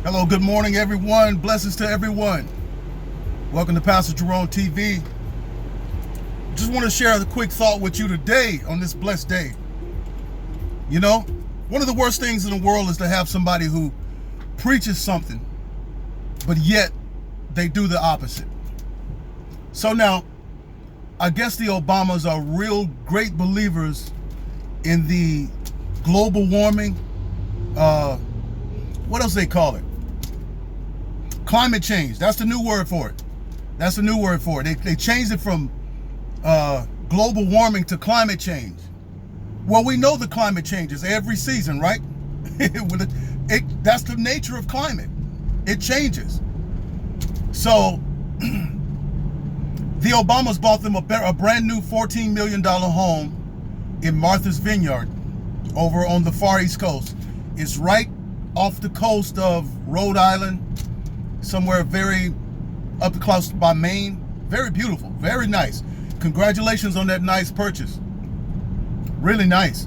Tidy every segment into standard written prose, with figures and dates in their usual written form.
Hello, good morning, everyone. Blessings to everyone. Welcome to Pastor Jerone TV. Just want to share a quick thought with you today on this blessed day. You know, one of the worst things in the world is to have somebody who preaches something, but yet they do the opposite. So now, I guess the Obamas are real great believers in the global warming, what else they call it? Climate change. That's the new word for it. That's the new word for it. They changed it from global warming to climate change. Well, we know the climate changes every season, right? That's the nature of climate. It changes. So the Obamas bought them a brand new $14 million home in Martha's Vineyard over on the far East Coast. It's right off the coast of Rhode Island, somewhere very up close by Maine. Very beautiful, very nice. Congratulations on that nice purchase. Really nice.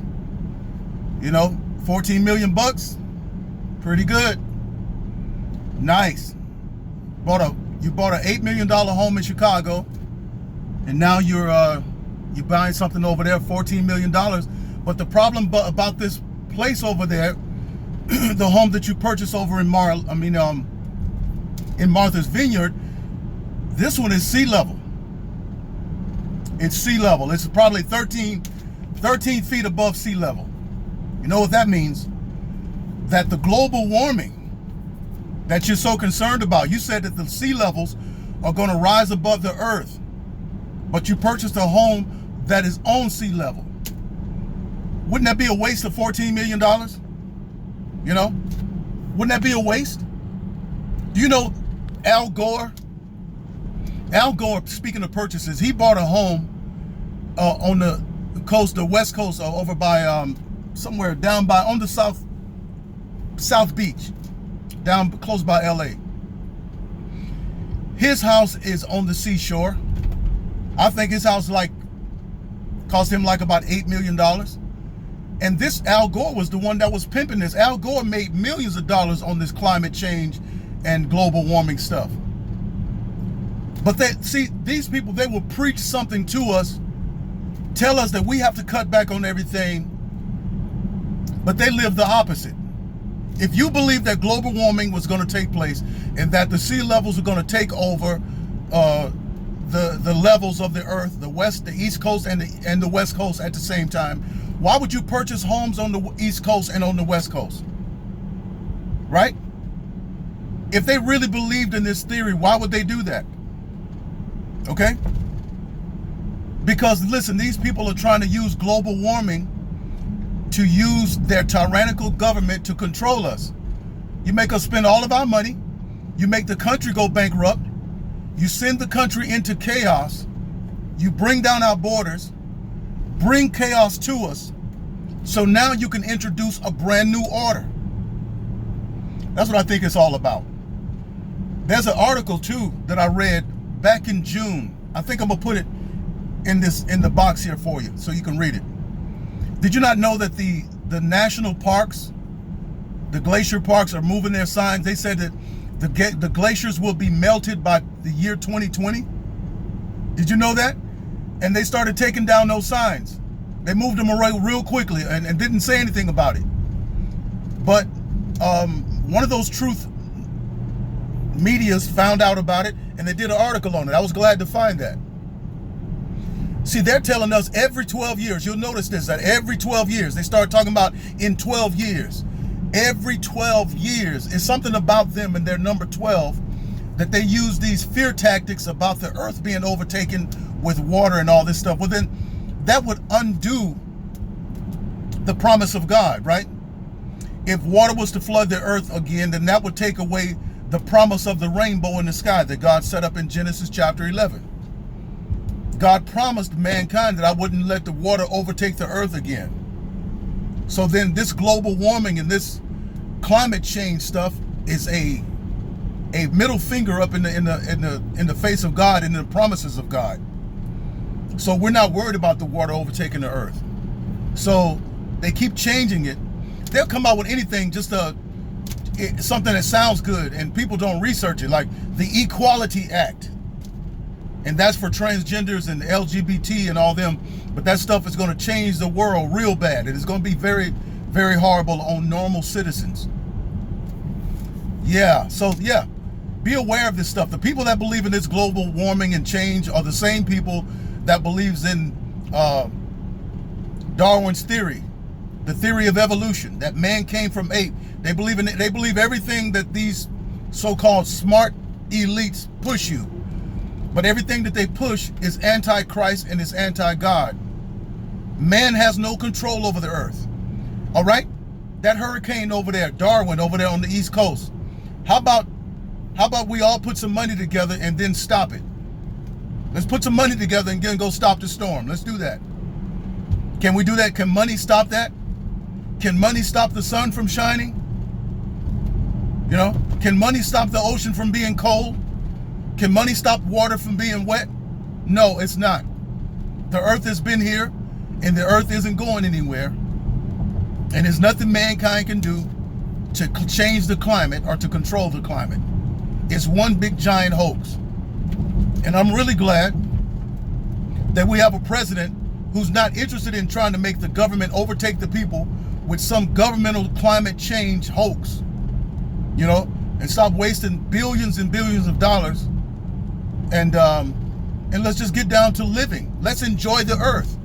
You know, 14 million bucks, pretty good. Nice. You bought an $8 million home in Chicago, and now you're buying something over there, $14 million. But the problem about this place over there, the home that you purchased over in Martha's Vineyard, this one is sea level. It's sea level. It's probably 13 feet above sea level. You know what that means? That the global warming that you're so concerned about, you said that the sea levels are going to rise above the earth, but you purchased a home that is on sea level. Wouldn't that be a waste of $14 million? You know, wouldn't that be a waste? Do you know Al Gore, speaking of purchases, he bought a home on the coast, the west coast, over by somewhere down by on the South Beach, down close by LA. His house is on the seashore. I think his house cost him about $8 million. And this Al Gore was the one that was pimping this. Al Gore made millions of dollars on this climate change and global warming stuff. But these people, they will preach something to us, tell us that we have to cut back on everything, but they live the opposite. If you believe that global warming was going to take place and that the sea levels are going to take over the levels of the earth, the East Coast and the West Coast at the same time, why would you purchase homes on the East Coast and on the West Coast? Right? If they really believed in this theory, why would they do that? Okay? Because listen, these people are trying to use global warming to use their tyrannical government to control us. You make us spend all of our money. You make the country go bankrupt. You send the country into chaos. You bring down our borders. Bring chaos to us. So now you can introduce a brand new order. That's what I think it's all about. There's an article too that I read back in June. I think I'm gonna put it in the box here for you so you can read it. Did you not know that the national parks, the glacier parks, are moving their signs? They said that the glaciers will be melted by the year 2020. Did you know that? And they started taking down those signs. They moved them away real quickly and didn't say anything about it. But one of those truth medias found out about it, and they did an article on it. I was glad to find that. See, they're telling us every 12 years, you'll notice this, that every 12 years, they start talking about in 12 years. Every 12 years is something about them and their number 12, that they use these fear tactics about the earth being overtaken with water and all this stuff. Well, then that would undo the promise of God, right? If water was to flood the earth again, then that would take away the promise of the rainbow in the sky that God set up in Genesis chapter 11. God promised mankind that I wouldn't let the water overtake the earth again. So then this global warming and this climate change stuff is a middle finger up in the face of God and the promises of God. So we're not worried about the water overtaking the earth. So they keep changing it. They'll come out with anything just to something that sounds good and people don't research it, like the Equality Act. And that's for transgenders and LGBT and all them. But that stuff is going to change the world real bad. And it's going to be very, very horrible on normal citizens. Yeah, so yeah, be aware of this stuff. The people that believe in this global warming and change are the same people that believes in Darwin's theory, the theory of evolution, that man came from ape. They believe in it. They believe everything that these so-called smart elites push you. But everything that they push is anti-Christ and is anti-God. Man has no control over the earth. All right? That hurricane over there, Darwin, over there on the East Coast. How about we all put some money together and then stop it? Let's put some money together and then go stop the storm. Let's do that. Can we do that? Can money stop that? Can money stop the sun from shining? You know, can money stop the ocean from being cold? Can money stop water from being wet? No, it's not. The earth has been here and the earth isn't going anywhere. And there's nothing mankind can do to change the climate or to control the climate. It's one big giant hoax. And I'm really glad that we have a president who's not interested in trying to make the government overtake the people with some governmental climate change hoax, you know, and stop wasting billions and billions of dollars. And let's just get down to living. Let's enjoy the earth.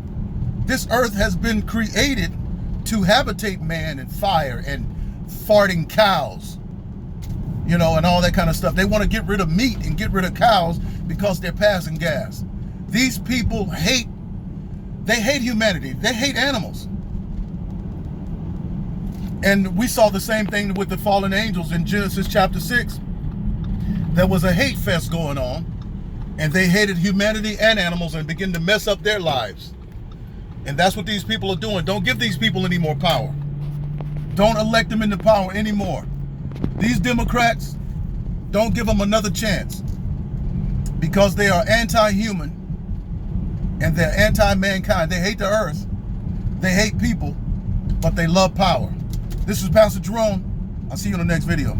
This earth has been created to habitate man and fire and farting cows, you know, and all that kind of stuff. They want to get rid of meat and get rid of cows because they're passing gas. These people hate humanity. They hate animals. And we saw the same thing with the fallen angels in Genesis chapter 6. There was a hate fest going on, and they hated humanity and animals and began to mess up their lives. And that's what these people are doing. Don't give these people any more power. Don't elect them into power anymore. These Democrats, don't give them another chance, because they are anti-human and they're anti-mankind. They hate the earth, they hate people, but they love power. This is Pastor Jerome. I'll see you in the next video.